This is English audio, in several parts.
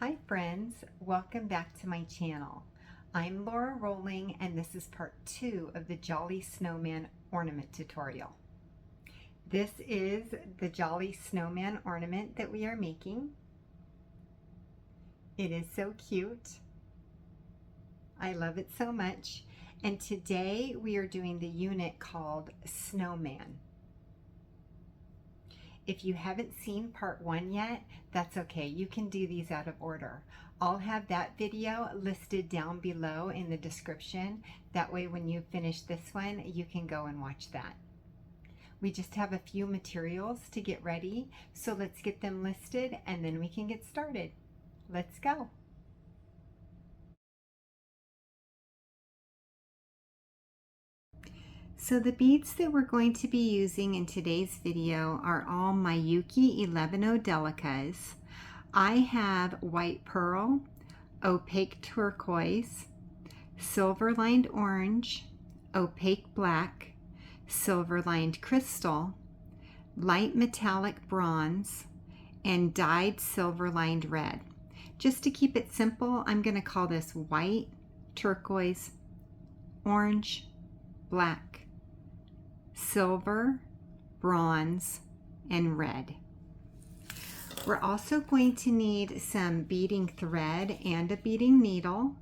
Hi friends, welcome back to my channel. I'm Lora Rolling and this is part 2 of the Jolly Snowman ornament tutorial. This is the Jolly Snowman ornament that we are making. It is so cute. I love it so much. And today we are doing the unit called Snowman. If you haven't seen part 1 yet, that's okay. You can do these out of order. I'll have that video listed down below in the description. That way when you finish this one, you can go and watch that. We just have a few materials to get ready, so let's get them listed and then we can get started. Let's go. So the beads that we're going to be using in today's video are all Miyuki Delicas. I have white pearl, opaque turquoise, silver lined orange, opaque black, silver lined crystal, light metallic bronze, and dyed silver lined red. Just to keep it simple, I'm going to call this white, turquoise, orange, black, silver, bronze, and red. We're also going to need some beading thread and a beading needle.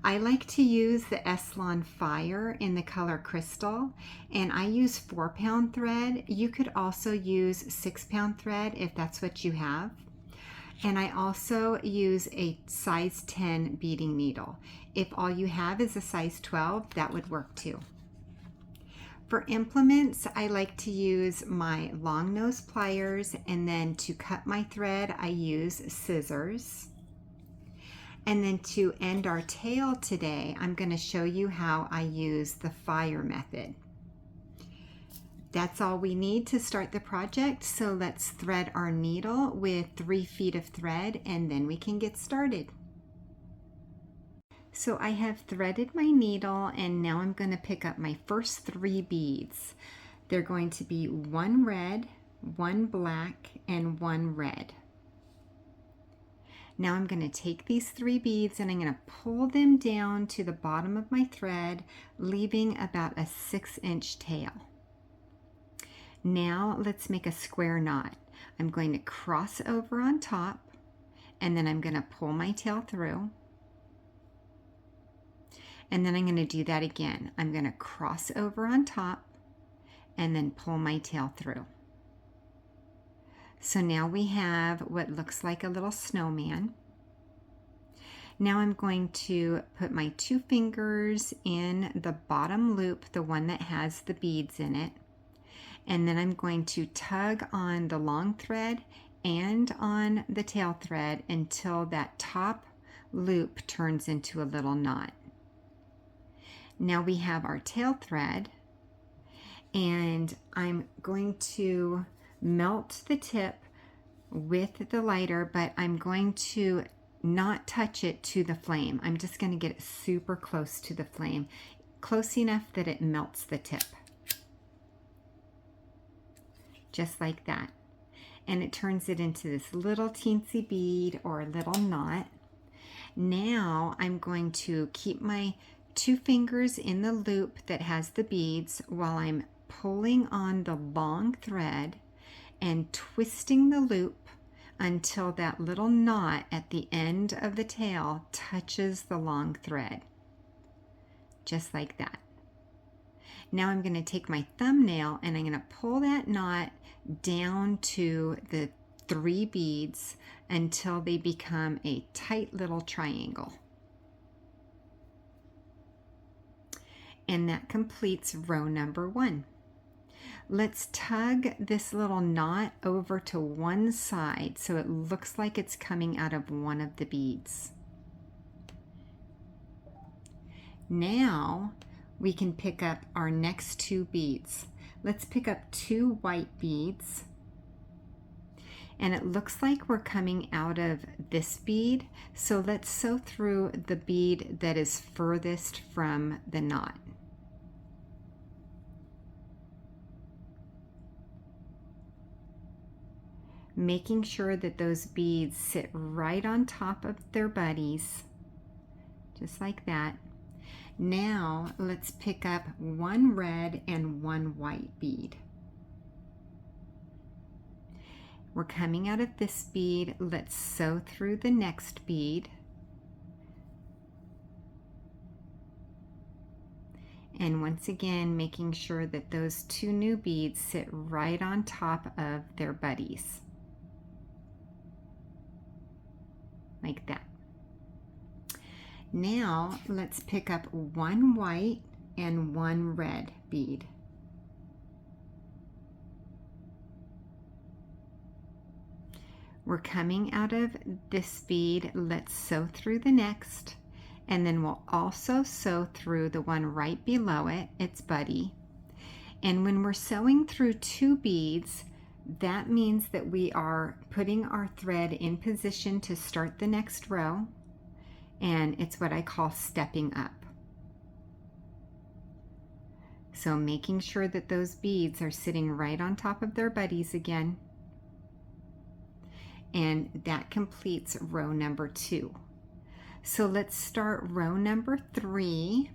I like to use the Eslon Fire in the color Crystal, and I use 4-pound thread. You could also use 6-pound thread if that's what you have. And I also use a size 10 beading needle. If all you have is a size 12, that would work too. For implements, I like to use my long nose pliers, and then to cut my thread, I use scissors. And then to end our tail today, I'm going to show you how I use the fire method. That's all we need to start the project, so let's thread our needle with 3 feet of thread and then we can get started. So I have threaded my needle and now I'm going to pick up my first 3 beads. They're going to be 1 red, 1 black, and 1 red. Now I'm going to take these 3 beads and I'm going to pull them down to the bottom of my thread, leaving about a 6-inch tail. Now let's make a square knot. I'm going to cross over on top and then I'm going to pull my tail through. And then I'm going to do that again. I'm going to cross over on top and then pull my tail through. So now we have what looks like a little snowman. Now I'm going to put my 2 fingers in the bottom loop, the one that has the beads in it. And then I'm going to tug on the long thread and on the tail thread until that top loop turns into a little knot. Now we have our tail thread, and I'm going to melt the tip with the lighter, but I'm going to not touch it to the flame. I'm just going to get it super close to the flame, close enough that it melts the tip. Just like that. And it turns it into this little teensy bead or a little knot. Now I'm going to keep my 2 fingers in the loop that has the beads while I'm pulling on the long thread and twisting the loop until that little knot at the end of the tail touches the long thread. Just like that. Now I'm going to take my thumbnail and I'm going to pull that knot down to the 3 beads until they become a tight little triangle. And that completes row number 1. Let's tug this little knot over to one side so it looks like it's coming out of one of the beads. Now we can pick up our next 2 beads. Let's pick up 2 white beads. And it looks like we're coming out of this bead, so let's sew through the bead that is furthest from the knot. making sure that those beads sit right on top of their buddies, just like that. Now let's pick up one red and one white bead. We're coming out of this bead. Let's sew through the next bead. And once again, making sure that those two new beads sit right on top of their buddies. Like that. Now let's pick up one white and one red bead. We're coming out of this bead. Let's sew through the next, and then we'll also sew through the one right below it, its buddy. And when we're sewing through two beads, that means that we are putting our thread in position to start the next row, and it's what I call stepping up. So making sure that those beads are sitting right on top of their buddies again. And that completes row number 2. So let's start row number 3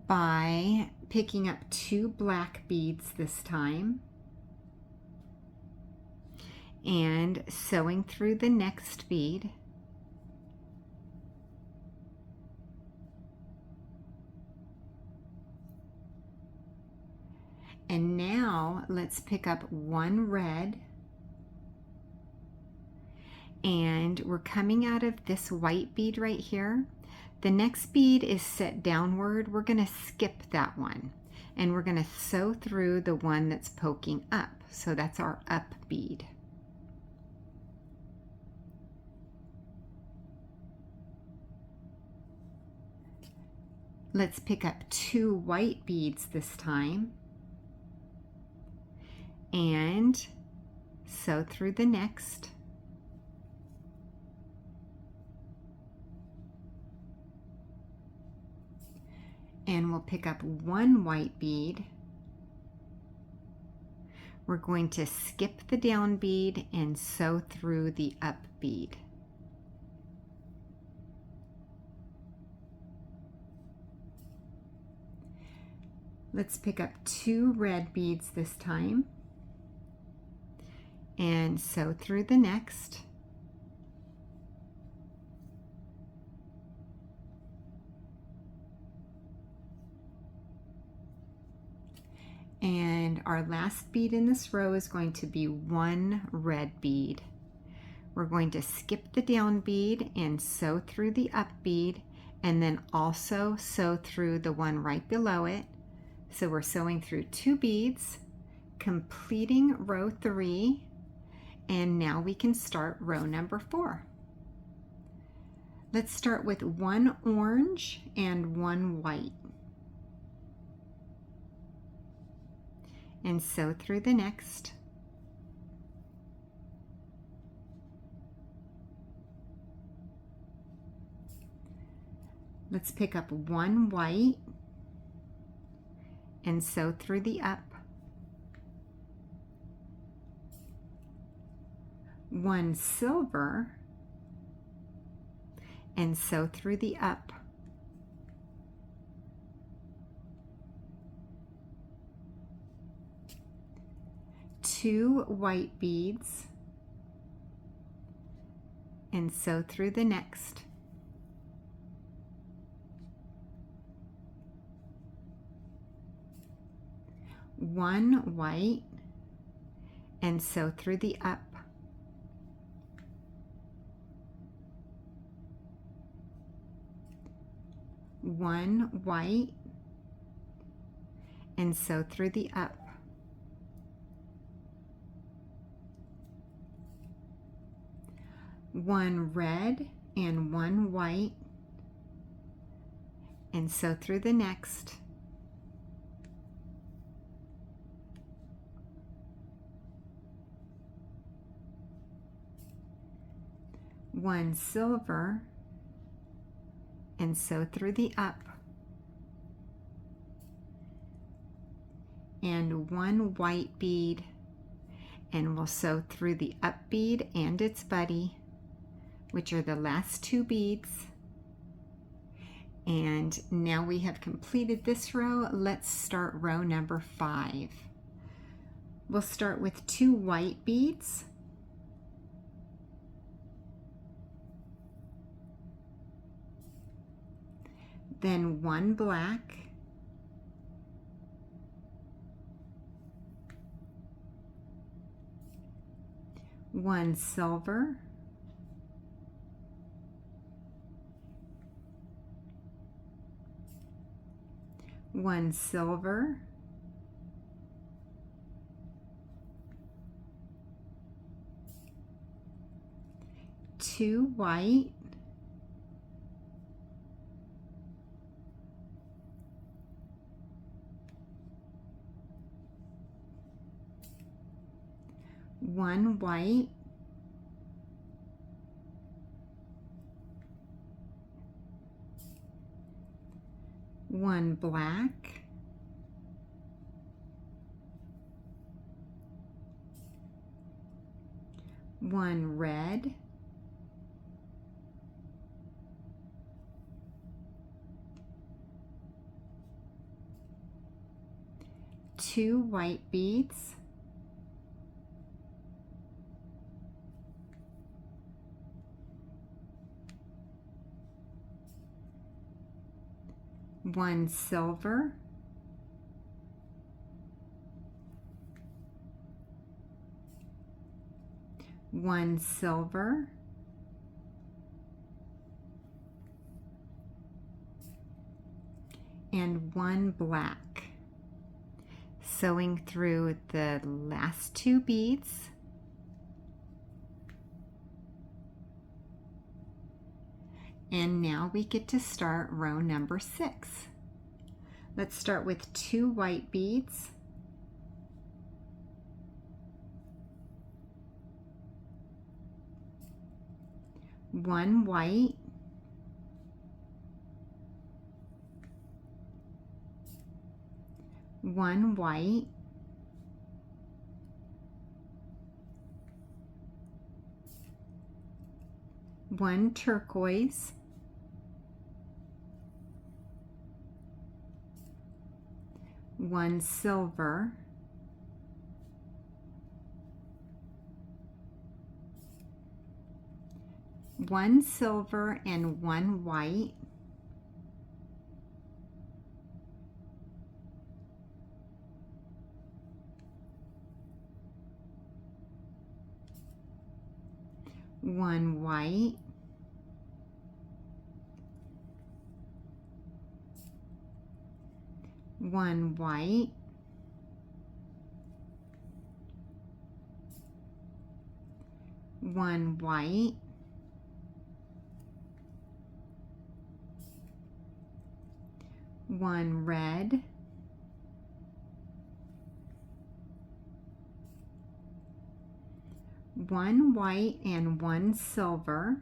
by picking up 2 black beads this time and sewing through the next bead. And now let's pick up one red, and we're coming out of this white bead right here. The next bead is set downward. We're going to skip that one, and we're going to sew through the one that's poking up. So that's our up bead. Let's pick up 2 white beads this time and sew through the next. And we'll pick up 1 white bead. We're going to skip the down bead and sew through the up bead. Let's pick up 2 red beads this time and sew through the next. And our last bead in this row is going to be 1 red bead. We're going to skip the down bead and sew through the up bead, and then also sew through the one right below it. So we're sewing through 2 beads, completing row 3, and now we can start row number 4. Let's start with 1 orange and 1 white. And sew through the next. Let's pick up 1 white and sew through the up. 1 silver and sew through the up. 2 white beads and sew through the next. One white and sew through the up. One white and sew through the up. One red and 1 white and sew through the next. One silver and sew through the up. And 1 white bead and we'll sew through the up bead and its buddy, which are the last 2 beads. And now we have completed this row. Let's start row number 5. We'll start with 2 white beads, then 1 black, 1 silver, 1 silver, 2 white, 1 white, 1 black, 1 red, 2 white beads, 1 silver, 1 silver, and 1 black. Sewing through the last 2 beads. And now we get to start row number 6. Let's start with 2 white beads, 1 white, 1 white, 1 turquoise, 1 silver, 1 silver and 1 white, 1 white, 1 white, 1 white, 1 red, 1 white and 1 silver,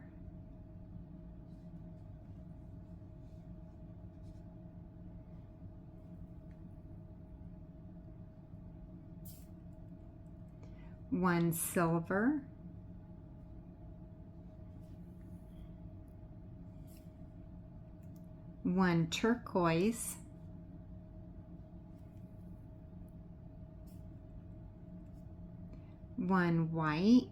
1 silver, 1 turquoise, 1 white,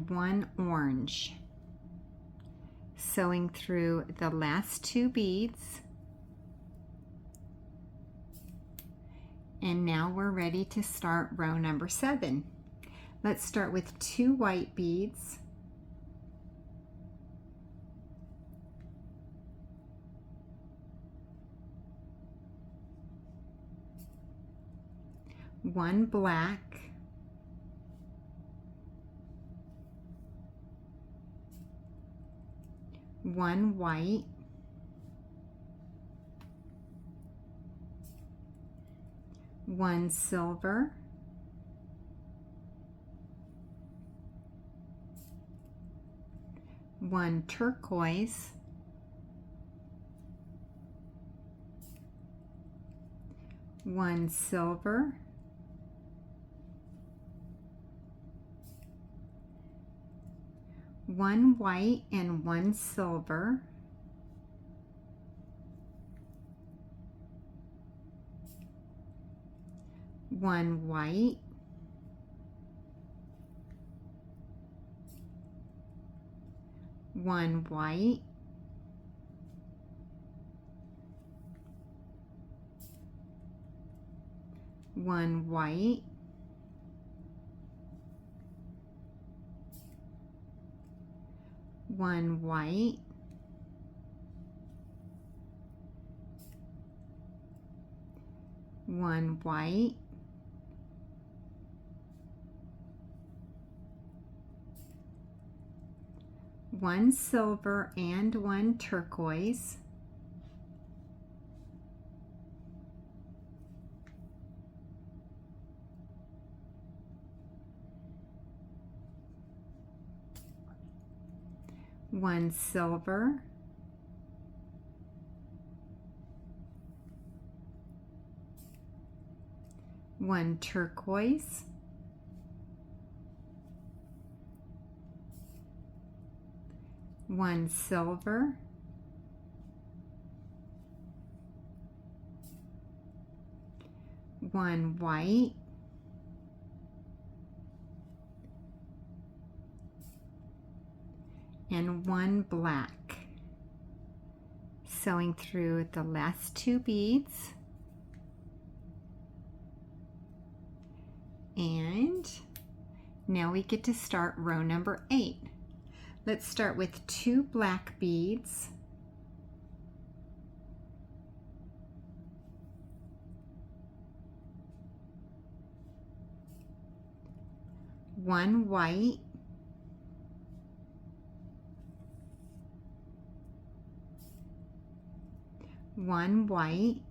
1 orange. Sewing through the last 2 beads. And now we're ready to start row number 7. Let's start with 2 white beads, 1 black, 1 white, 1 silver, 1 turquoise, 1 silver, 1 white and 1 silver, 1 white, 1 white, 1 white, 1 white, 1 white, 1 silver and 1 turquoise, 1 silver, 1 turquoise, 1 silver, 1 white, 1 black. Sewing through the last 2 beads, and now we get to start row number 8. Let's start with 2 black beads, 1 white, 1 white,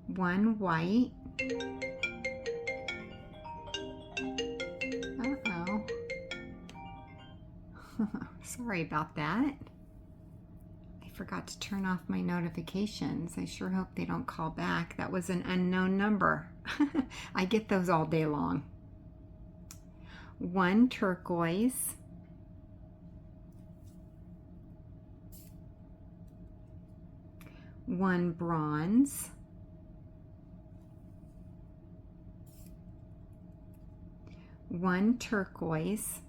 1 white, uh-oh, sorry about that. I forgot to turn off my notifications. I sure hope they don't call back. That was an unknown number. I get those all day long. 1 turquoise, 1 bronze, 1 turquoise,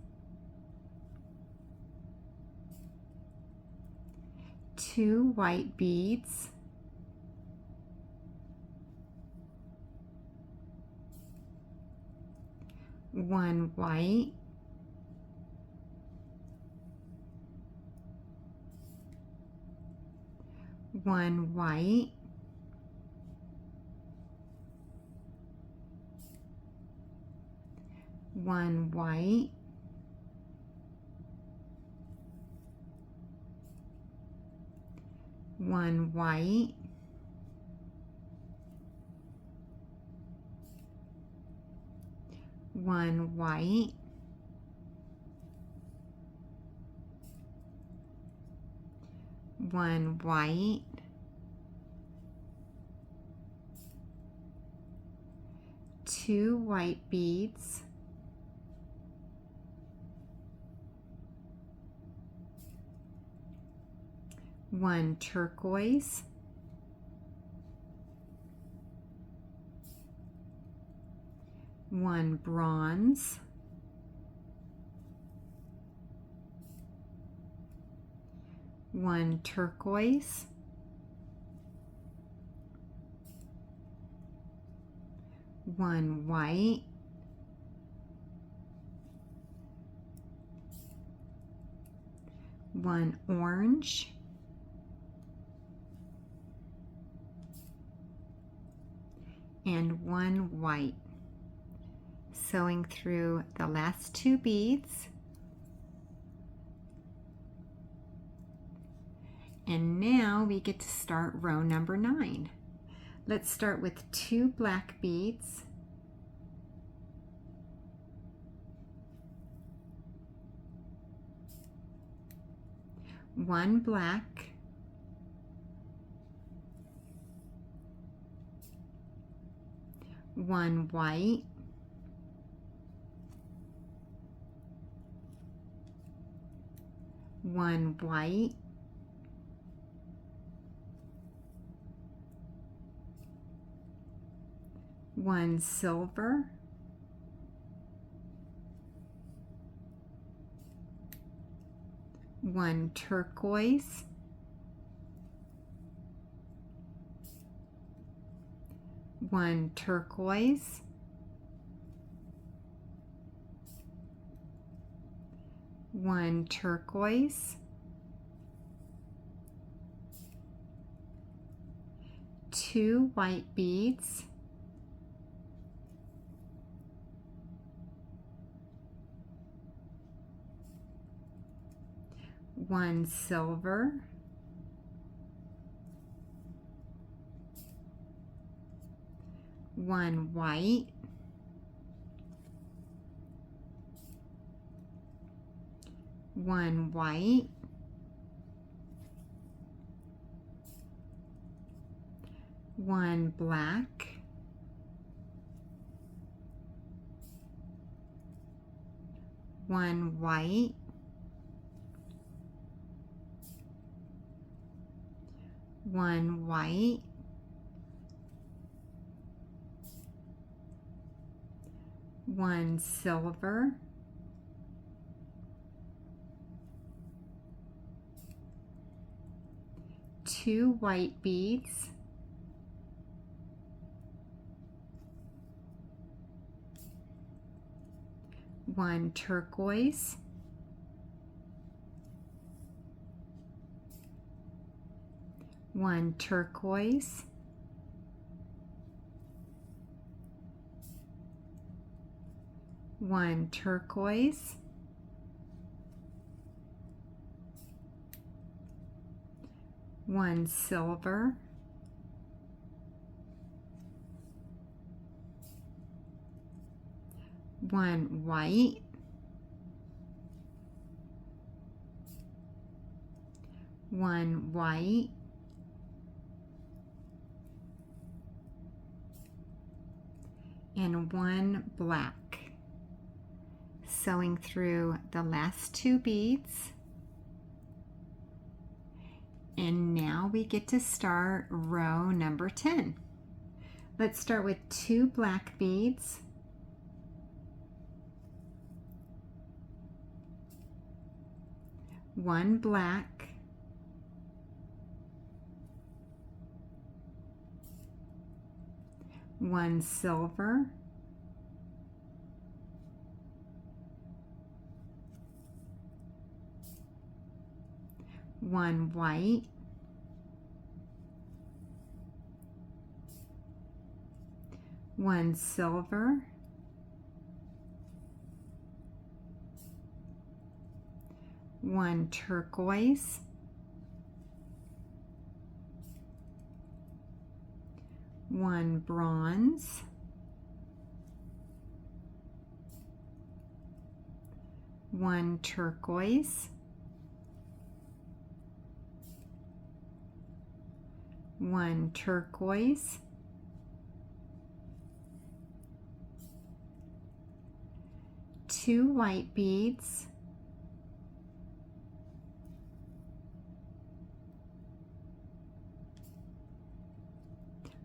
2 white beads, 1 white, 1 white, 1 white, 1 white, 1 white, 1 white, 2 white beads, 1 turquoise, 1 bronze, 1 turquoise, 1 white, 1 orange, and 1 white. Sewing through the last 2 beads, and now we get to start row number 9. Let's start with 2 black beads, 1 black, 1 white, 1 white, 1 silver, 1 turquoise, 1 turquoise, 1 turquoise, 2 white beads, 1 silver, 1 white, 1 white, 1 black, 1 white, 1 white, 1 silver, 2 white beads, 1 turquoise, 1 turquoise, 1 turquoise, 1 silver, 1 white, 1 white, 1 black. Sewing through the last 2 beads. And now we get to start row number 10. Let's start with 2 black beads, 1 black, 1 silver, 1 white, 1 silver, 1 turquoise, 1 bronze, 1 turquoise, 1 turquoise, 2 white beads,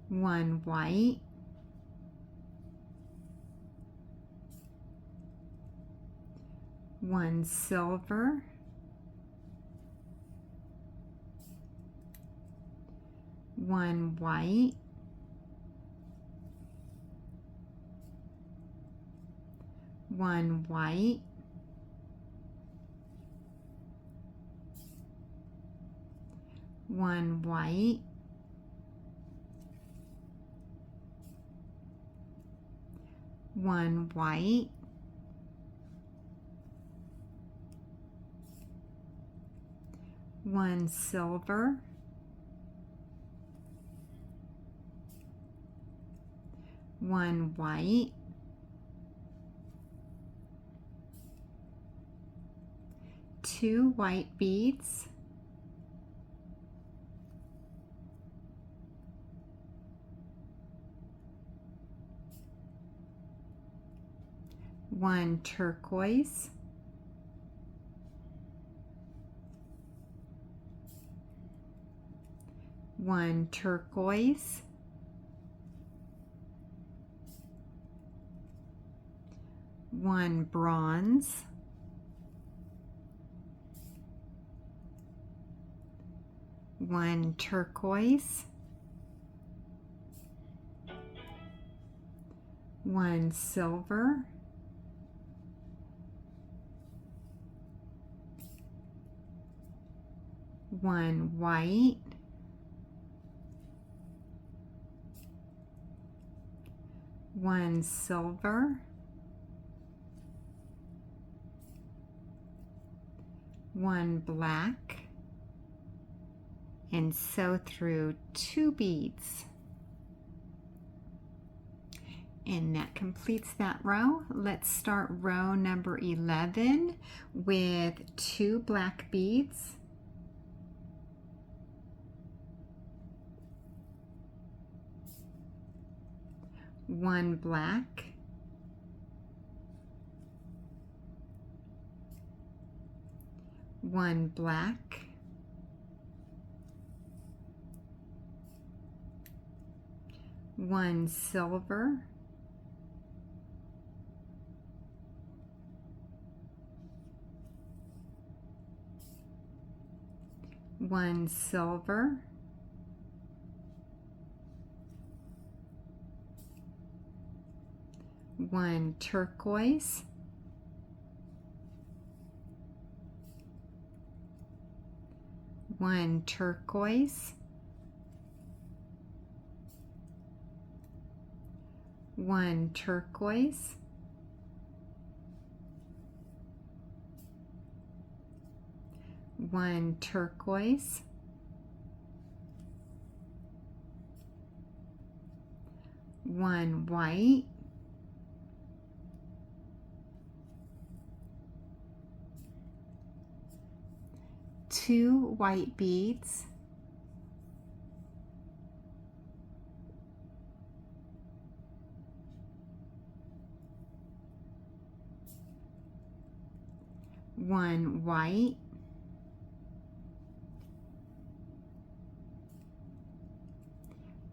1 white, 1 silver, 1 white, 1 white, 1 white, 1 white, 1 silver, 1 white, 2 white beads, 1 turquoise, 1 turquoise, 1 bronze, 1 turquoise, 1 silver, 1 white, 1 silver, 1 black, and sew through 2 beads. And that completes that row. Let's start row number 11 with 2 black beads. One black, one black, one silver, one silver, one turquoise, one turquoise, one turquoise, one turquoise, one white, two white beads, one white,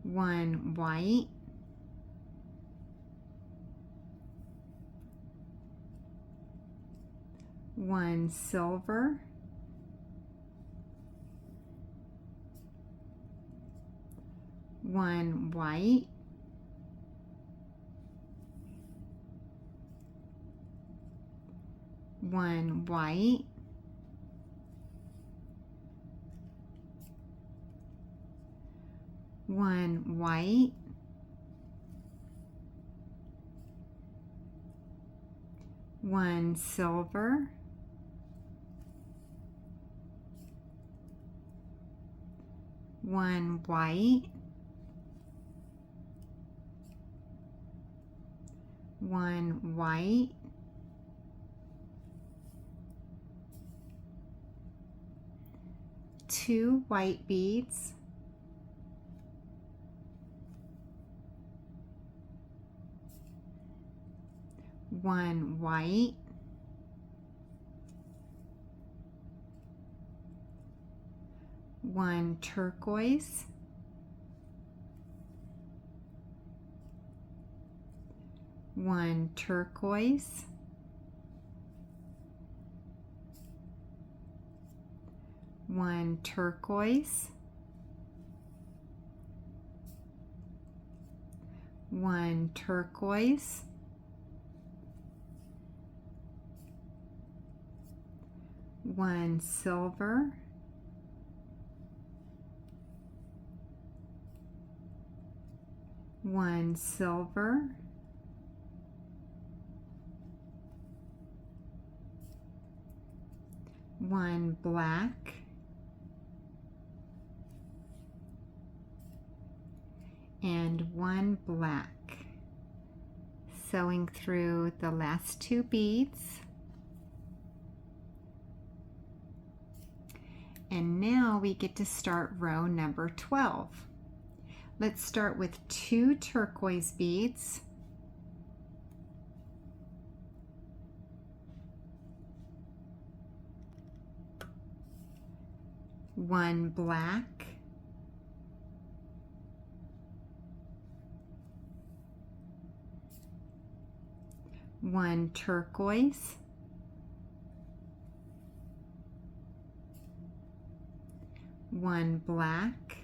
one white, one silver, one white, one white, one white, one silver, one white, one white, two white beads, one white, one turquoise, one turquoise, one turquoise, one turquoise, one silver, one silver, one black, and one black. Sewing through the last two beads. And now we get to start row number 12. Let's start with 2 turquoise beads, 1 black, 1 turquoise, 1 black,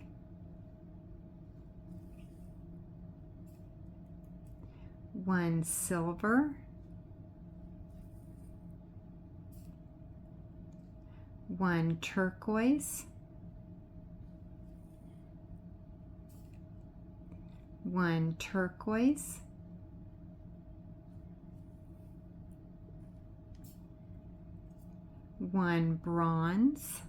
1 silver, 1 turquoise, 1 turquoise, 1 bronze,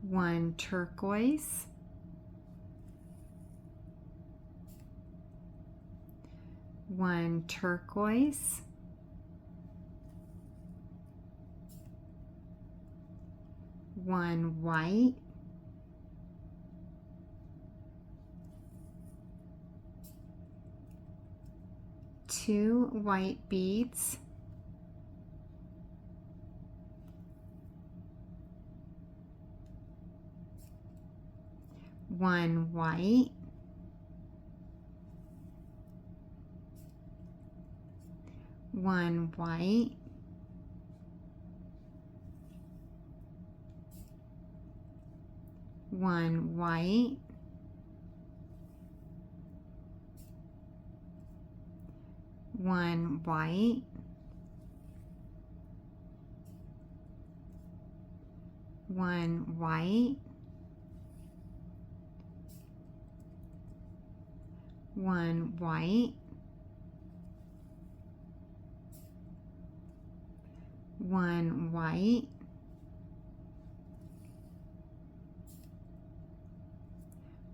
1 turquoise, 1 turquoise, 1 white, 2 white beads, 1 white, 1 white, 1 white, 1 white, 1 white, 1 white, 1 white,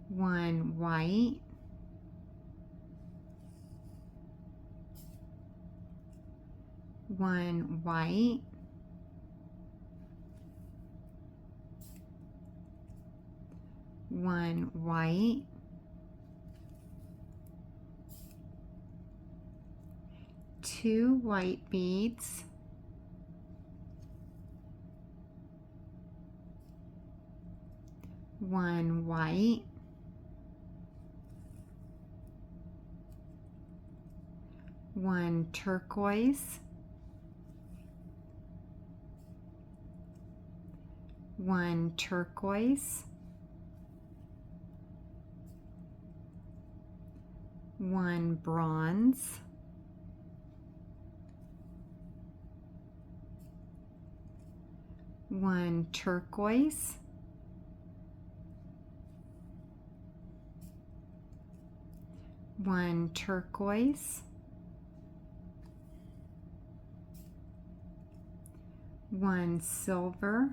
1 white, 1 white, 1 white, 2 white beads, 1 white, 1 turquoise, 1 turquoise, 1 bronze, 1 turquoise, 1 turquoise, 1 silver,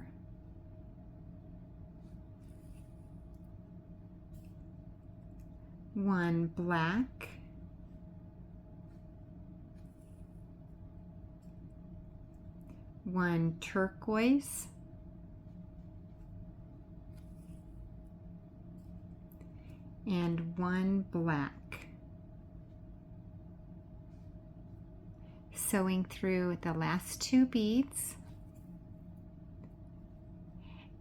1 black, 1 turquoise, and 1 black. Sewing through the last 2 beads,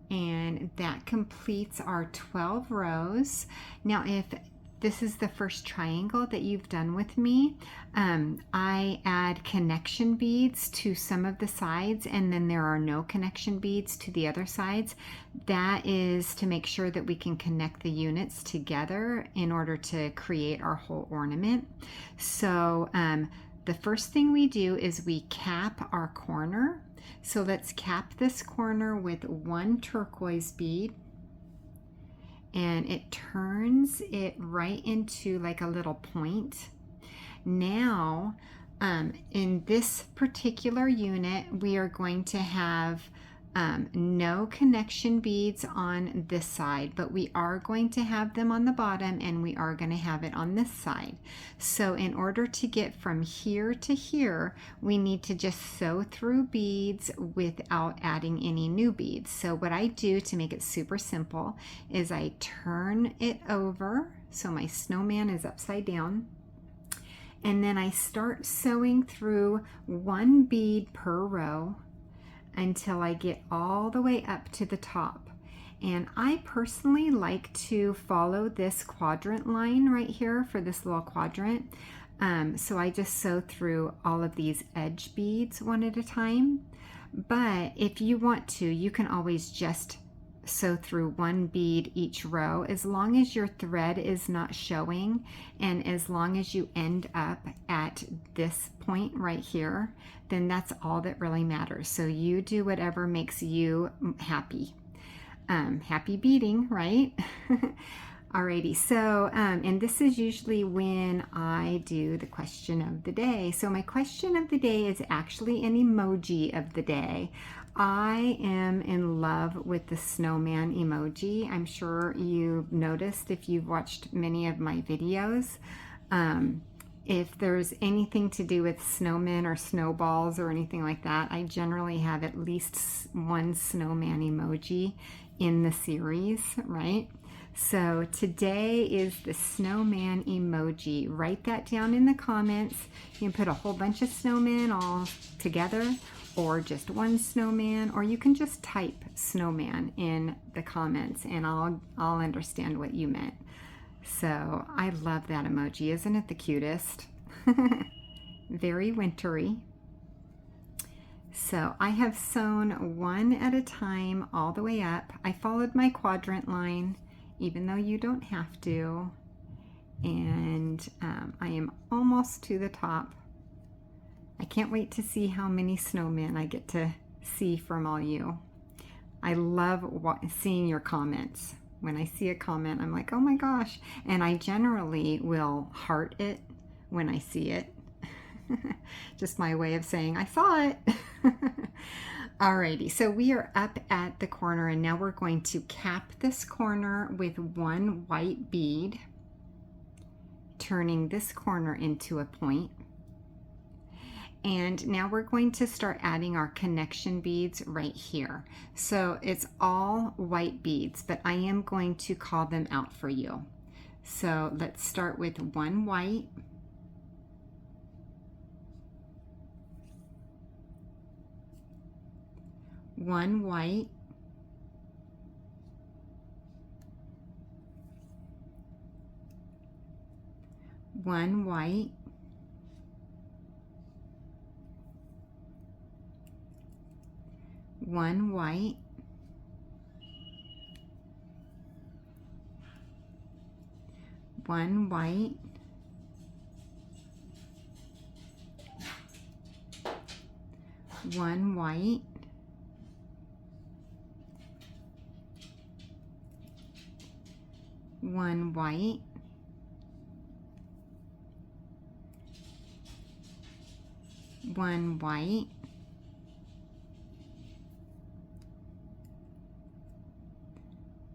and that completes our 12 rows. Now if this is the first triangle that you've done with me, I add connection beads to some of the sides, and then there are no connection beads to the other sides. That is to make sure that we can connect the units together in order to create our whole ornament. So the first thing we do is we cap our corner. So let's cap this corner with 1 turquoise bead, and it turns it right into like a little point. Now, in this particular unit, we are going to have no connection beads on this side, but we are going to have them on the bottom, and we are going to have it on this side. So in order to get from here to here, we need to just sew through beads without adding any new beads. So what I do to make it super simple is I turn it over, so my snowman is upside down, and then I start sewing through 1 bead per row. until I get all the way up to the top. And I personally like to follow this quadrant line right here for this little quadrant. So I just sew through all of these edge beads one at a time. But if you want to, you can always just sew through one bead each row, as long as your thread is not showing and as long as you end up at this point right here, then that's all that really matters. So you do whatever makes you happy. Happy beading, right? Alrighty, so and this is usually when I do the question of the day. So my question of the day is actually an emoji of the day. I am in love with the snowman emoji. I'm sure you've noticed if you've watched many of my videos. If there's anything to do with snowmen or snowballs or anything like that, I generally have at least one snowman emoji in the series, right? So today is the snowman emoji. Write that down in the comments. You can put a whole bunch of snowmen all together, or just one snowman, or you can just type snowman in the comments and I'll understand what you meant. So I love that emoji. Isn't it the cutest? Very wintry. So I have sewn one at a time all the way up. I followed my quadrant line, even though you don't have to. And I am almost to the top. I can't wait to see how many snowmen I get to see from all you. I love seeing your comments. When I see a comment, I'm like, oh my gosh. And I generally will heart it when I see it. Just my way of saying I saw it. Alrighty, so we are up at the corner and now we're going to cap this corner with one white bead, turning this corner into a point. And now we're going to start adding our connection beads right here. So it's all white beads, but I am going to call them out for you. So let's start with one white, one white, one white, one white, one white, one white, one white, one white,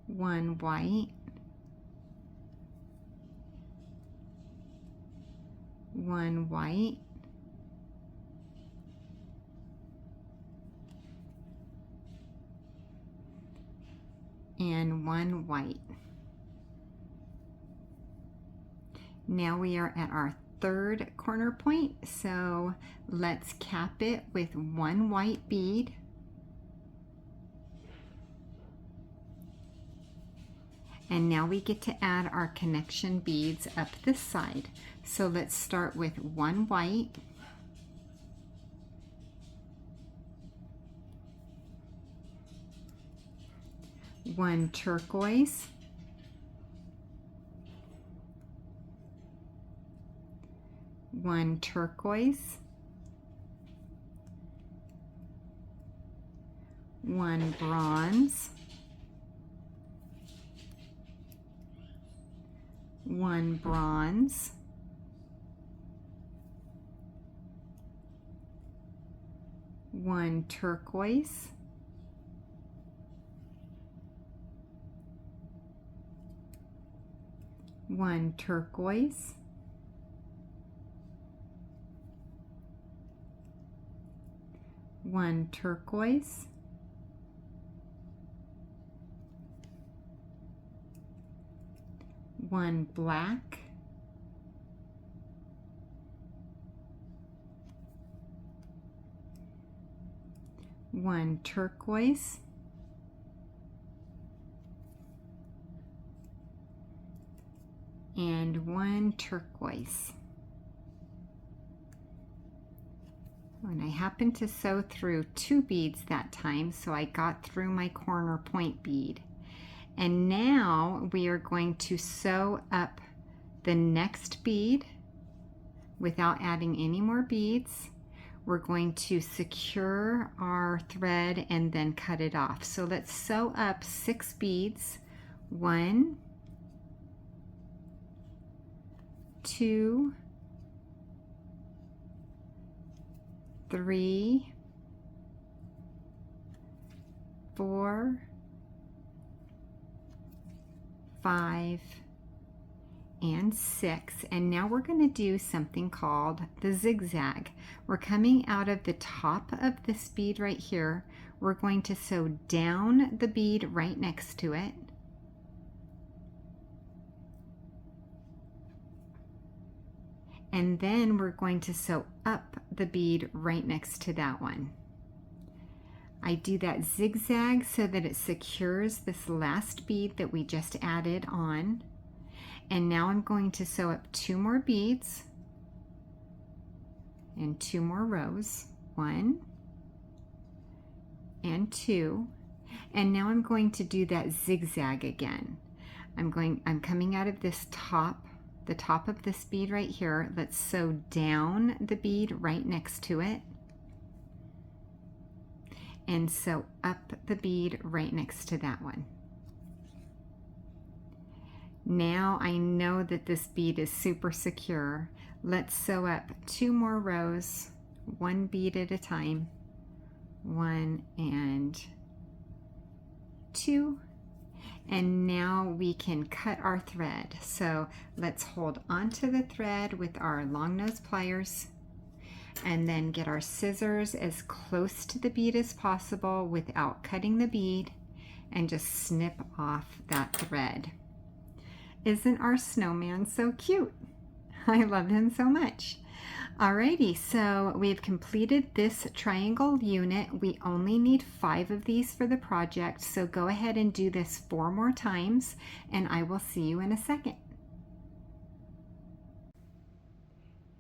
one white, one white, and one white. Now we are at our third corner point, so let's cap it with one white bead, and now we get to add our connection beads up this side. So let's start with one white, one turquoise, one turquoise, one bronze, one bronze, one turquoise, one turquoise, one turquoise, one black, 1 turquoise, and 1 turquoise. And I happened to sew through 2 beads that time, so I got through my corner point bead. And now we are going to sew up the next bead without adding any more beads. We're going to secure our thread and then cut it off. So let's sew up 6 beads. 1, 2, 3, 4, 5, and 6. And now we're going to do something called the zigzag. We're coming out of the top of this bead right here. We're going to sew down the bead right next to it. And then we're going to sew up the bead right next to that one. I do that zigzag so that it secures this last bead that we just added on. And now I'm going to sew up 2 more beads and 2 more rows. 1 and 2. And now I'm going to do that zigzag again. I'm coming out of this the top of this bead right here. Let's sew down the bead right next to it and sew up the bead right next to that one. Now I know that this bead is super secure. Let's sew up 2 more rows, 1 bead at a time. 1 and 2. And now we can cut our thread. So let's hold onto the thread with our long nose pliers and then get our scissors as close to the bead as possible without cutting the bead and just snip off that thread. Isn't our snowman so cute? I love him so much. Alrighty, so we've completed this triangle unit. We only need 5 of these for the project, so go ahead and do this 4 more times, and I will see you in a second.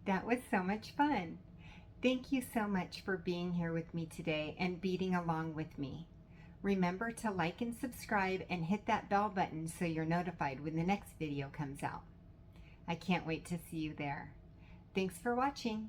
That was so much fun. Thank you so much for being here with me today and beading along with me. Remember to like and subscribe and hit that bell button so you're notified when the next video comes out. I can't wait to see you there. Thanks for watching.